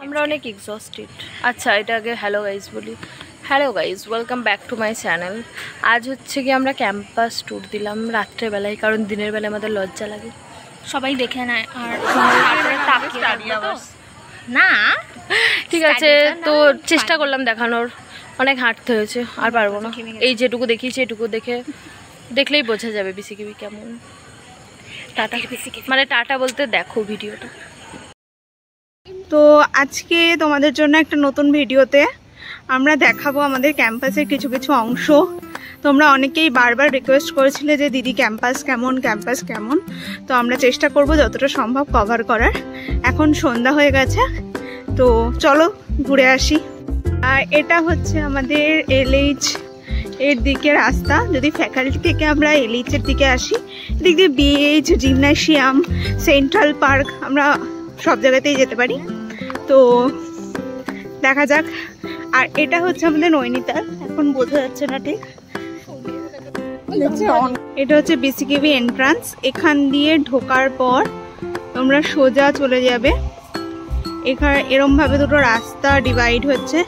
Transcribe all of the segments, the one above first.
আমরা অনেক এক্সস্টেড। আচ্ছা এটা আগে হ্যালো গাইজ বলি। Hello guys, welcome back to my channel. আজ হচ্ছে কি আমরা ক্যাম্পাস ট্যুর দিলাম রাত্রেবেলায়, কারণ দিনের বেলায় আমাদের লজ্জা লাগে, সবাই দেখে নেয় আর না। ঠিক আছে, তো চেষ্টা করলাম দেখানোর, অনেক হাঁটতে হয়েছে, আর পারবো না। এই যেটুকু দেখিয়েছি এটুকু দেখলেই বোঝা যাবে বিসিকেবি কেমন। টাটা মানে টাটা বলতে দেখো ভিডিওটা। তো আজকে তোমাদের জন্য একটা নতুন ভিডিওতে আমরা দেখাবো আমাদের ক্যাম্পাসের কিছু কিছু অংশ। তোমরা অনেকেই বারবার রিকোয়েস্ট করেছিলে যে দিদি ক্যাম্পাস কেমন, তো আমরা চেষ্টা করব যতটা সম্ভব কভার করার। এখন সন্ধ্যা হয়ে গেছে, তো চলো ঘুরে আসি। আর এটা হচ্ছে আমাদের LH এর দিকে রাস্তা। যদি ফ্যাকাল্টি থেকে আমরা LH এর দিকে আসি, এদিক দিয়ে BH, জিমন্যাসিয়াম, সেন্ট্রাল পার্ক, আমরা সব জায়গাতেই যেতে পারি। তো দেখা যাক। আর এটা হচ্ছে আমাদের নৈনিতাল, এখন বোঝা যাচ্ছে না ঠিক। এটা হচ্ছে বিসিকেবি এন্ট্রান্স। এখান দিয়ে ঢোকার পর তোমরা সোজা চলে যাবে। এখানে এরম ভাবে দুটো রাস্তা ডিভাইড হচ্ছে।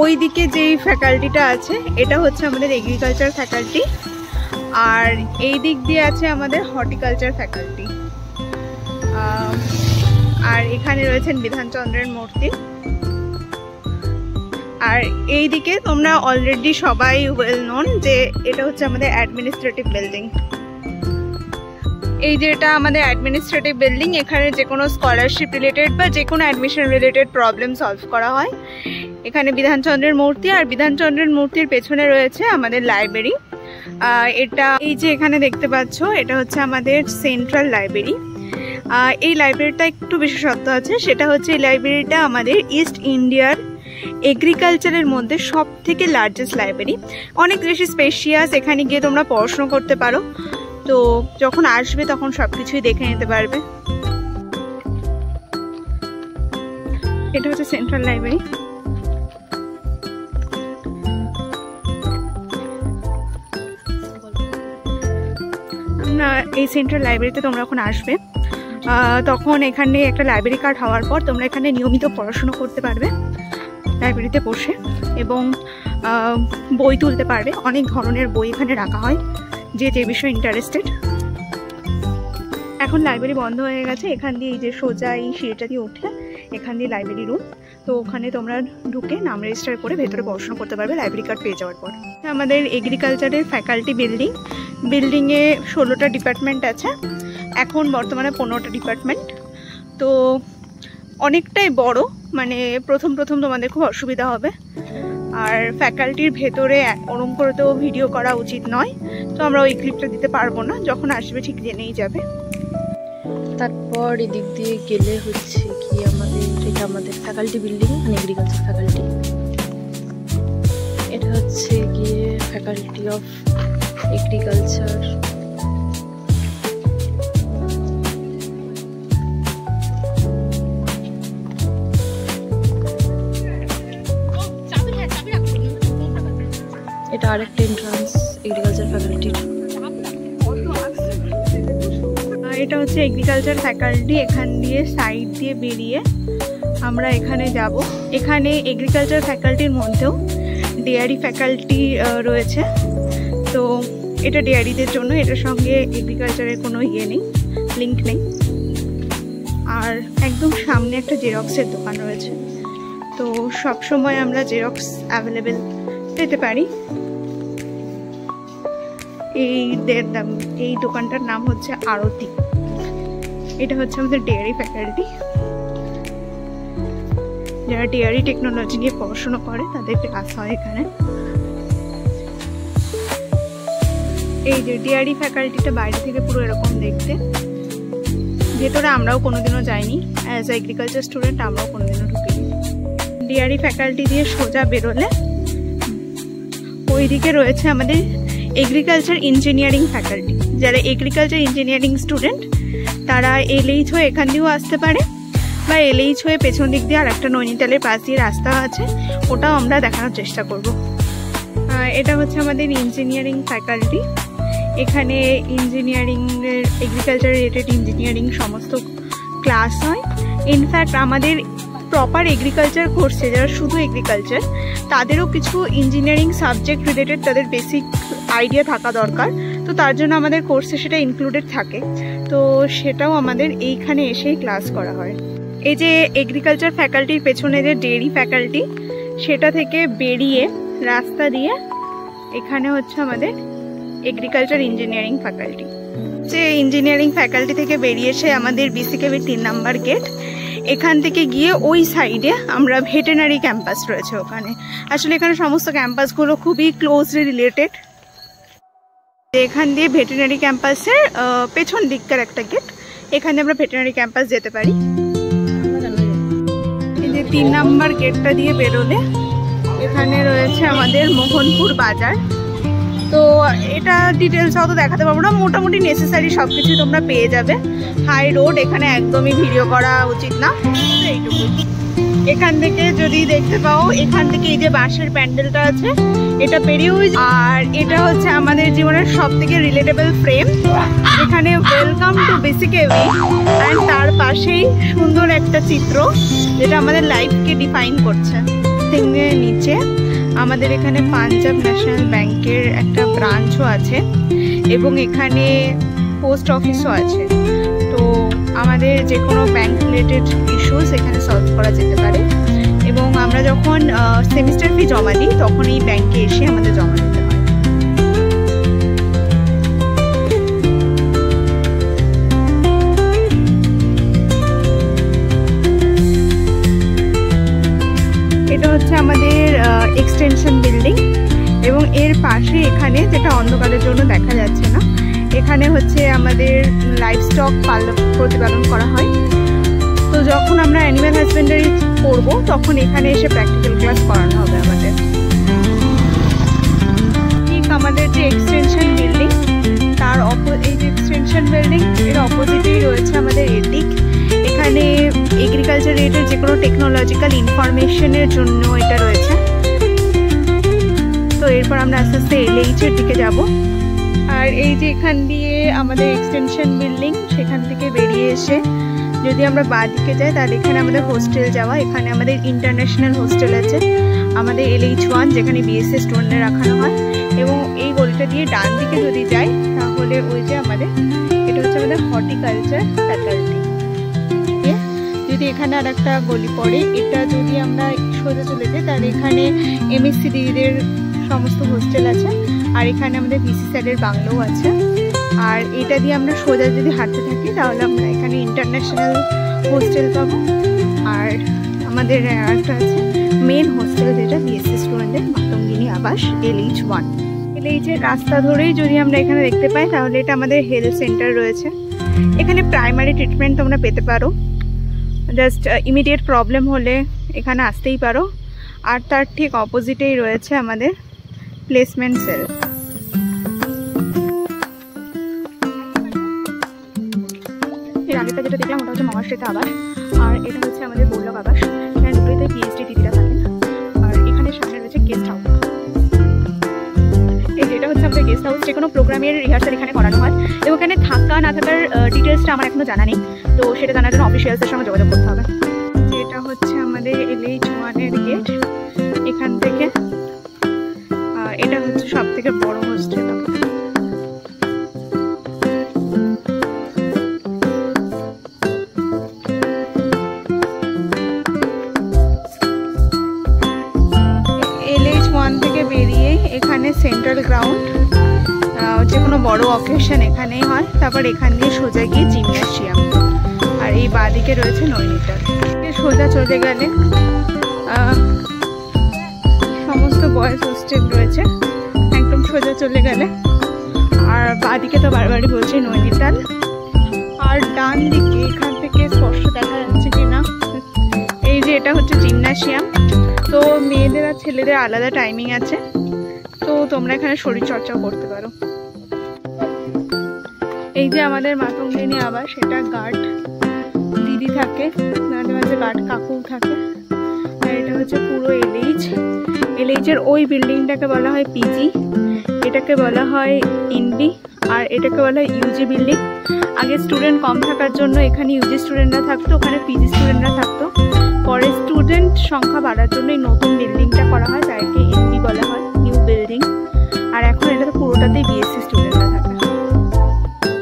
ওই দিকে যেই ফ্যাকাল্টিটা আছে এটা হচ্ছে আমাদের এগ্রিকালচার ফ্যাকাল্টি, আর এই দিক দিয়ে আছে আমাদের হর্টিকালচার ফ্যাকাল্টি। আর এখানে রয়েছেন বিধানচন্দ্রের মূর্তি। আর এই দিকে তোমরা অলরেডি সবাই ওয়েল নোন যে এটা হচ্ছে আমাদের অ্যাডমিনিস্ট্রেটিভ বিল্ডিং। এই যে এটা আমাদের অ্যাডমিনিস্ট্রেটিভ বিল্ডিং, এখানে যে কোনো স্কলারশিপ রিলেটেড বা যে কোনো অ্যাডমিশন রিলেটেড প্রবলেম সলভ করা হয়। এখানে বিধানচন্দ্রের মূর্তি, আর বিধানচন্দ্রের মূর্তির পেছনে রয়েছে আমাদের লাইব্রেরি। এটা এই যে এখানে দেখতে পাচ্ছ, এটা হচ্ছে আমাদের সেন্ট্রাল লাইব্রেরি। এই লাইব্রেরিটা একটু বিশেষত্ব আছে, সেটা হচ্ছে এই লাইব্রেরিটা আমাদের ইস্ট ইন্ডিয়ার এগ্রিকালচারের মধ্যে সব থেকে লার্জেস্ট লাইব্রেরি। অনেক বেশি স্পেশিয়াস, এখানে গিয়ে তোমরা পড়াশোনা করতে পারো। তো যখন আসবে তখন সব কিছুই দেখে নিতে পারবে। এটা হচ্ছে সেন্ট্রাল লাইব্রেরি। এই সেন্ট্রাল লাইব্রেরিতে তোমরা যখন আসবে তখন এখানে একটা লাইব্রেরি কার্ড হওয়ার পর তোমরা এখানে নিয়মিত পড়াশোনা করতে পারবে লাইব্রেরিতে বসে, এবং বই তুলতে পারবে। অনেক ধরনের বই এখানে রাখা হয়, যে যে বিষয়ে ইন্টারেস্টেড। এখন লাইব্রেরি বন্ধ হয়ে গেছে। এখান দিয়ে এই যে সোজা এই সিঁড়িটা দিয়ে উঠে এখান দিয়ে লাইব্রেরি রুম। তো ওখানে তোমরা ঢুকে নাম রেজিস্টার করে ভেতরে পড়াশোনা করতে পারবে লাইব্রেরি কার্ড পেয়ে যাওয়ার পর। আমাদের এগ্রিকালচারের ফ্যাকাল্টি বিল্ডিংয়ে 16টা ডিপার্টমেন্ট আছে, এখন বর্তমানে 15টা ডিপার্টমেন্ট। তো অনেকটাই বড়, মানে প্রথম তোমাদের খুব অসুবিধা হবে। আর ফ্যাকাল্টির ভেতরে ওরম করে তো ভিডিও করা উচিত নয়, তো আমরা ওই ক্লিপটা দিতে পারবো না। যখন আসবে ঠিক জেনেই যাবে। তারপর এদিক দিয়ে গেলে হচ্ছে কি এটা আমাদের ফ্যাকাল্টি বিল্ডিং, মানে এগ্রিকালচার ফ্যাকাল্টি। এটা হচ্ছে গিয়ে ফ্যাকাল্টি অফ এগ্রিকালচার। এটা আরেকটা এন্ট্রান্স এগ্রিকালচার ফ্যাকাল্টির। এটা হচ্ছে এগ্রিকালচার ফ্যাকাল্টি। এখান দিয়ে সাইড দিয়ে বেরিয়ে আমরা এখানে যাব। এখানে এগ্রিকালচার ফ্যাকাল্টির মধ্যেও ডেয়ারি ফ্যাকাল্টি রয়েছে। তো এটা ডেয়ারিদের জন্য, এটার সঙ্গে এগ্রিকালচারের কোনো লিঙ্ক নেই। আর একদম সামনে একটা জেরক্সের দোকান রয়েছে, তো সব সময় আমরা জেরক্স অ্যাভেলেবেল পেতে পারি। এই দোকানটার নাম হচ্ছে আরতি। এটা হচ্ছে আমাদের ডেয়ারি ফ্যাকাল্টি। যারা ডেয়ারি টেকনোলজি নিয়ে পড়াশোনা করে তাদের ক্লাস হয় এখানে। এই যে ডেয়ারি ফ্যাকাল্টিটা বাইরে থেকে পুরো এরকম দেখতে। ভেতরে আমরাও কোনোদিনও যাইনি, অ্যাজ এগ্রিকালচার স্টুডেন্ট আমরাও কোনোদিনও ঢুকিনি। ডেয়ারি ফ্যাকাল্টি দিয়ে সোজা বেরোলে ওইদিকে রয়েছে আমাদের এগ্রিকালচার ইঞ্জিনিয়ারিং ফ্যাকাল্টি। যারা এগ্রিকালচার ইঞ্জিনিয়ারিং স্টুডেন্ট তারা LH হয়ে এখান দিয়েও আসতে পারে, বা LH হয়ে পেছন দিক দিয়ে আর একটা নৈনিতালের পাশ দিয়ে রাস্তা আছে, ওটাও আমরা দেখানোর চেষ্টা করব। এটা হচ্ছে আমাদের ইঞ্জিনিয়ারিং ফ্যাকাল্টি। এখানে এগ্রিকালচার রিলেটেড ইঞ্জিনিয়ারিং সমস্ত ক্লাস হয়। ইনফ্যাক্ট আমাদের প্রপার এগ্রিকালচার করছে, যারা শুধু এগ্রিকালচার, তাদেরও কিছু ইঞ্জিনিয়ারিং সাবজেক্ট রিলেটেড তাদের বেসিক আইডিয়া থাকা দরকার। তো তার জন্য আমাদের কোর্সে সেটা ইনক্লুডেড থাকে, তো সেটাও আমাদের এইখানে এসেই ক্লাস করা হয়। এই যে এগ্রিকালচার ফ্যাকাল্টির পেছনে যে ডেয়ারি ফ্যাকাল্টি, সেটা থেকে বেরিয়ে রাস্তা দিয়ে এখানে হচ্ছে আমাদের এগ্রিকালচার ইঞ্জিনিয়ারিং ফ্যাকাল্টি। যে ইঞ্জিনিয়ারিং ফ্যাকাল্টি থেকে বেরিয়ে এসে আমাদের বিসিকেবির 3 নম্বর গেট, এখান থেকে গিয়ে ওই সাইডে আমরা ভেটেনারি ক্যাম্পাস রয়েছে ওখানে। আসলে এখানে সমস্ত ক্যাম্পাসগুলো খুবই ক্লোজলি রিলেটেড। এখান দিয়ে ভেটেনারি ক্যাম্পাসের পেছন দিককার একটা গেট, এখানে আমরা ভেটেনারি ক্যাম্পাস যেতে পারি। এই যে 3 নম্বর গেটটা দিয়ে বেরোলে এখানে রয়েছে আমাদের মোহনপুর বাজার। তো এটা ডিটেলস অত দেখাতে পারবো না, মোটামুটি নেসেসারি সব কিছু তোমরা পেয়ে যাবে। হাই রোড, এখানে একদমই ভিডিও করা উচিত না, এইটুকু। এখান থেকে যদি দেখতে পাও, এখান থেকে এই যে বাঁশের প্যান্ডেলটা আছে, এটা পেরিয়ে, আর এটা হচ্ছে আমাদের জীবনের সব থেকে রিলেটেবল ফ্রেম, এখানে ওয়েলকাম টু বিসিকেবি, অ্যান্ড তার পাশেই সুন্দর একটা চিত্র যেটা আমাদের লাইফকে ডিফাইন করছে। সিংহের নিচে আমাদের এখানে পাঞ্জাব ন্যাশনাল ব্যাংকের একটা ব্রাঞ্চও আছে এবং এখানে পোস্ট অফিসও আছে। তো আমাদের যে কোনো ব্যাংক রিলেটেড ইস্যুস এখানে সলভ করা যেতে পারে, এবং আমরা যখন সেমিস্টার ফি জমা দিই তখন এই ব্যাংকে এসে আমাদের জমা দিতে হয়। এটা হচ্ছে আমাদের এক্সটেনশন বিল্ডিং, এবং এর পাশে এখানে, যেটা অন্ধকারের জন্য দেখা যাচ্ছে না, এখানে হচ্ছে আমাদের লাইভস্টক প্রতিপালন করা হয়। তো যখন আমরা অ্যানিম্যাল হাজবেন্ডারি করবো তখন এখানে এসে প্র্যাকটিক্যাল ক্লাস করানো হবে আমাদের। ঠিক আমাদের যে এক্সটেনশন বিল্ডিং, তার এই যে এক্সটেনশন বিল্ডিং এর অপোজিটেই রয়েছে আমাদের এটিক। এখানে এগ্রিকালচার রিলেটেড যে কোনো টেকনোলজিক্যাল ইনফরমেশনের জন্য এটা রয়েছে। তো এরপর আমরা আস্তে আস্তে LH এর দিকে যাব। আর এই যে এখান দিয়ে আমাদের এক্সটেনশন বিল্ডিং, সেখান থেকে বেরিয়ে এসে যদি আমরা বাঁ দিকে যাই তাহলে এখানে আমাদের হোস্টেল যাওয়া, এখানে আমাদের ইন্টারন্যাশনাল হোস্টেল আছে, আমাদের LH1 যেখানে BSc স্টুডেন্টদের রাখানো হয়। এবং এই গলিটা দিয়ে ডান দিকে যদি যাই তাহলে ওই যে আমাদের, এটা হচ্ছে আমাদের হর্টিকালচার ফ্যাকাল্টি। যদি এখানে আর একটা গলি পড়ে, এটা যদি আমরা সোজা চলে যাই তাহলে এখানে MSc দিদিদের সমস্ত হোস্টেল আছে, আর এখানে আমাদের VC স্যারের বাংলোও আছে। আর এটা দিয়ে আমরা সোজা যদি হাঁটতে থাকি তাহলে আমরা এখানে ইন্টারন্যাশনাল হোস্টেল পাবো, আর আমাদের একটা আছে মেন হোস্টেল যেটা BSc স্টুডেন্টদের মাতঙ্গিনী আবাস LH1। LH এর রাস্তা ধরেই যদি আমরা এখানে দেখতে পাই তাহলে এটা আমাদের হেলথ সেন্টার রয়েছে। এখানে প্রাইমারি ট্রিটমেন্ট তোমরা পেতে পারো, জাস্ট ইমিডিয়েট প্রবলেম হলে এখানে আসতেই পারো। আর তার ঠিক অপোজিটেই রয়েছে আমাদের প্লেসমেন্ট সেল। এর আগেটা যেটা দেখলাম ওটা হচ্ছে মহাশ্বেতা আবাস, আর এটা হচ্ছে আমাদের বল্লভ আবাস। এখানে দুটোতে PhD দিদিরা থাকেন, আর এখানে সামনে রয়েছে গেস্ট হাউস। এই যেটা হচ্ছে আমাদের গেস্ট হাউস, যে কোনো প্রোগ্রামের রিহার্সাল এখানে করানো হয়, এবং এখানে থাকা না থাকার ডিটেলসটা আমার এখনো জানা নেই, তো সেটা জানার জন্য অফিসিয়ালসদের সঙ্গে যোগাযোগ করতে হবে। এটা হচ্ছে আমাদের LH1 এর গেট। এখান থেকে এটা হচ্ছে সব থেকে বড় হোস্টেল। LH1 থেকে বেরিয়ে এখানে সেন্ট্রাল গ্রাউন্ড, যে কোনো বড় অকেশন এখানেই হয়। তারপর এখান দিয়ে সোজা গিয়ে জিমন্যাসিয়াম, আর এই বাঁদিকে রয়েছে নৈনিতাল। সোজা চলে গেলে সমস্ত বয়েজ হোস্টেল রয়েছে, একদম সোজা চলে গেলে। আর বাঁদিকে তো বারবারই বলছি নৈনিতাল। আর ডান দিকে এখান থেকে স্পষ্ট দেখা যাচ্ছে কিনা, এই যে এটা হচ্ছে জিমন্যাসিয়াম। তো মেয়েদের আর ছেলেদের আলাদা টাইমিং আছে, তো তোমরা এখানে শরীরচর্চাও করতে পারো। এই যে আমাদের মাতঙ্গিনী আবাস, এটা গার্ড দিদি থাকে, মাঝে মাঝে গার্ড কাকু থাকে। আর এটা হচ্ছে পুরো LH এর ওই বিল্ডিংটাকে বলা হয় PG, এটাকে বলা হয় NB, আর এটাকে বলা হয় UG বিল্ডিং। আগে স্টুডেন্ট কম থাকার জন্য এখানে UG স্টুডেন্টরা থাকতো, ওখানে PG স্টুডেন্টরা থাকতো। পরে স্টুডেন্ট সংখ্যা বাড়ার জন্য এই নতুন বিল্ডিংটা করা হয়, যাকে এনবি বলা হয়।